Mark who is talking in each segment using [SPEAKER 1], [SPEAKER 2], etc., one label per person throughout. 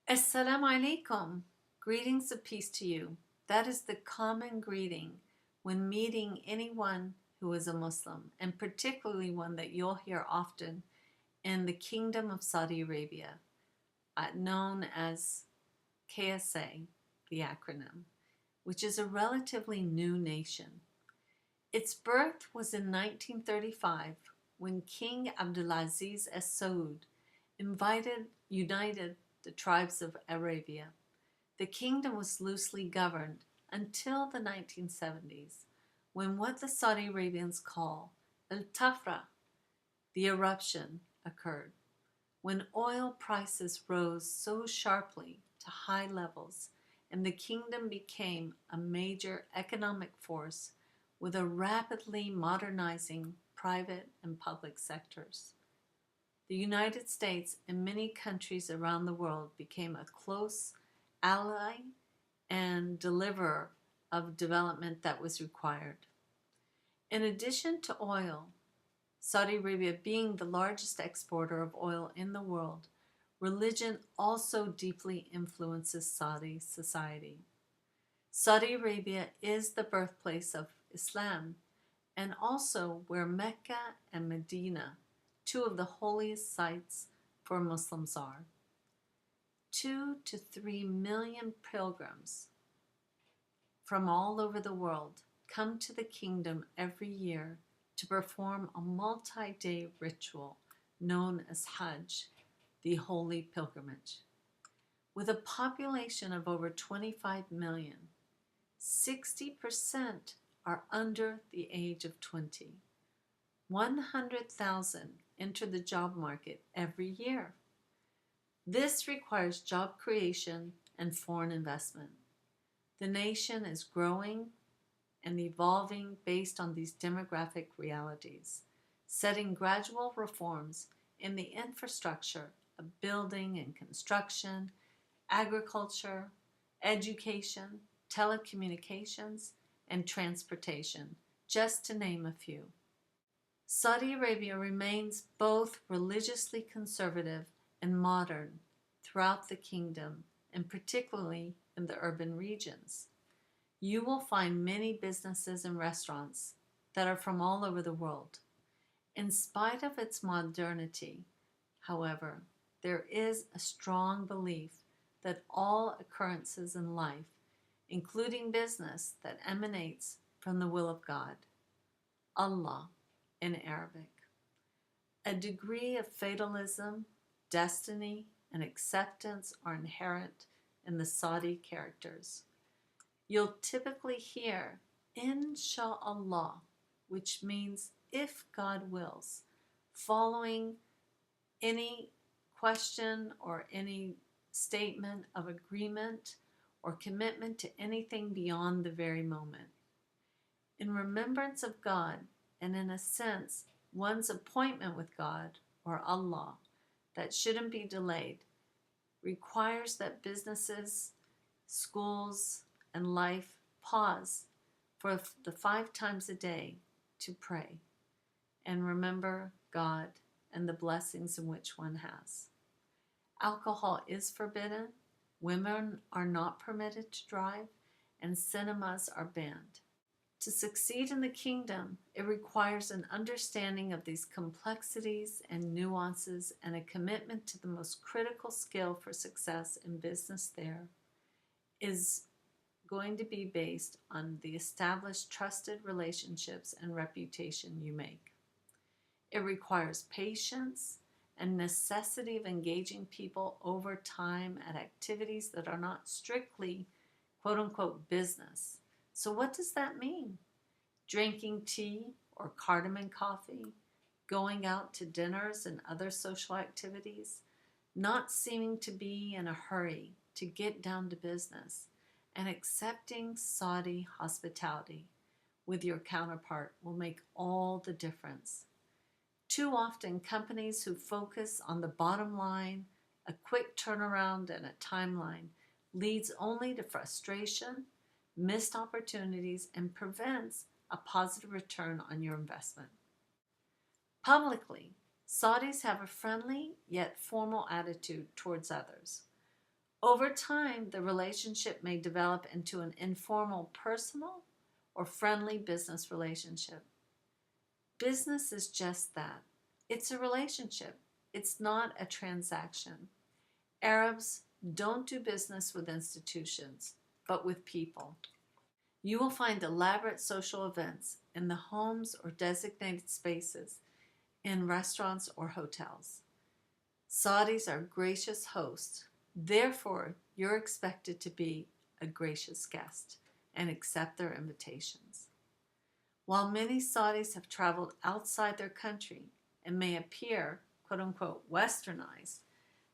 [SPEAKER 1] Assalamu alaikum. Greetings of peace to you. That is the common greeting when meeting anyone who is a Muslim, and particularly one that you'll hear often in the Kingdom of Saudi Arabia, known as KSA, the acronym, which is a relatively new nation. Its birth was in 1935 when King Abdulaziz Es Saud united the tribes of Arabia. The kingdom was loosely governed until the 1970s, when what the Saudi Arabians call al-Tafra, the eruption, occurred. When oil prices rose so sharply to high levels and the kingdom became a major economic force with a rapidly modernizing private and public sectors. The United States and many countries around the world became a close ally and deliverer of development that was required. In addition to oil, Saudi Arabia being the largest exporter of oil in the world, religion also deeply influences Saudi society. Saudi Arabia is the birthplace of Islam and also where Mecca and Medina, two of the holiest sites for Muslims, are. 2 to 3 million pilgrims from all over the world come to the kingdom every year to perform a multi-day ritual known as Hajj, the holy pilgrimage. With a population of over 25 million, 60% are under the age of 20. 100,000 enter the job market every year. This requires job creation and foreign investment. The nation is growing and evolving based on these demographic realities, setting gradual reforms in the infrastructure of building and construction, agriculture, education, telecommunications, and transportation, just to name a few. Saudi Arabia remains both religiously conservative and modern throughout the kingdom, and particularly in the urban regions. You will find many businesses and restaurants that are from all over the world. In spite of its modernity, however, there is a strong belief that all occurrences in life, including business that emanates from the will of God, Allah in Arabic. A degree of fatalism, destiny, and acceptance are inherent in the Saudi characters. You'll typically hear Insha'Allah, which means if God wills, following any question or any statement of agreement or commitment to anything beyond the very moment. In remembrance of God, and in a sense, one's appointment with God or Allah that shouldn't be delayed, requires that businesses, schools, and life pause for the 5 times a day to pray and remember God and the blessings in which one has. Alcohol is forbidden, women are not permitted to drive, and cinemas are banned. To succeed in the kingdom, it requires an understanding of these complexities and nuances and a commitment to the most critical skill for success in business there is going to be based on the established trusted relationships and reputation you make. It requires patience and necessity of engaging people over time at activities that are not strictly quote-unquote business. So what does that mean? Drinking tea or cardamom coffee, going out to dinners and other social activities, not seeming to be in a hurry to get down to business, and accepting Saudi hospitality with your counterpart will make all the difference. Too often, companies who focus on the bottom line, a quick turnaround, and a timeline leads only to frustration, missed opportunities, and prevents a positive return on your investment. Publicly, Saudis have a friendly yet formal attitude towards others. Over time, the relationship may develop into an informal personal or friendly business relationship. Business is just that. It's a relationship. It's not a transaction. Arabs don't do business with institutions, but with people. You will find elaborate social events in the homes or designated spaces, in restaurants or hotels. Saudis are gracious hosts. Therefore, you're expected to be a gracious guest and accept their invitations. While many Saudis have traveled outside their country and may appear, quote unquote, westernized,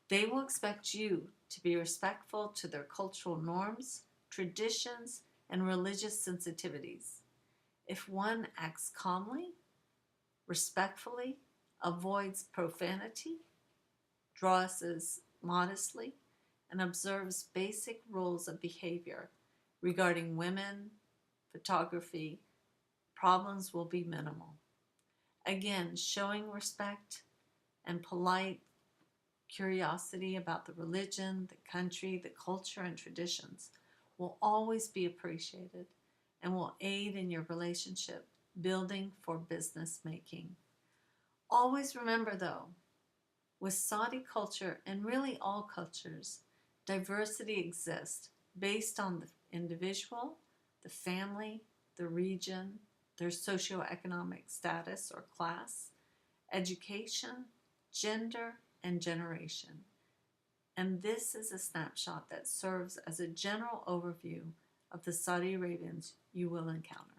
[SPEAKER 1] they will expect you to be respectful to their cultural norms, traditions, and religious sensitivities. If one acts calmly, respectfully, avoids profanity, dresses modestly, and observes basic rules of behavior regarding women, photography, problems will be minimal. Again, showing respect and polite curiosity about the religion, the country, the culture, and traditions will always be appreciated and will aid in your relationship building for business making. Always remember, though, with Saudi culture and really all cultures, diversity exists based on the individual, the family, the region, their socioeconomic status or class, education, gender, and generation. And this is a snapshot that serves as a general overview of the Saudi Arabians you will encounter.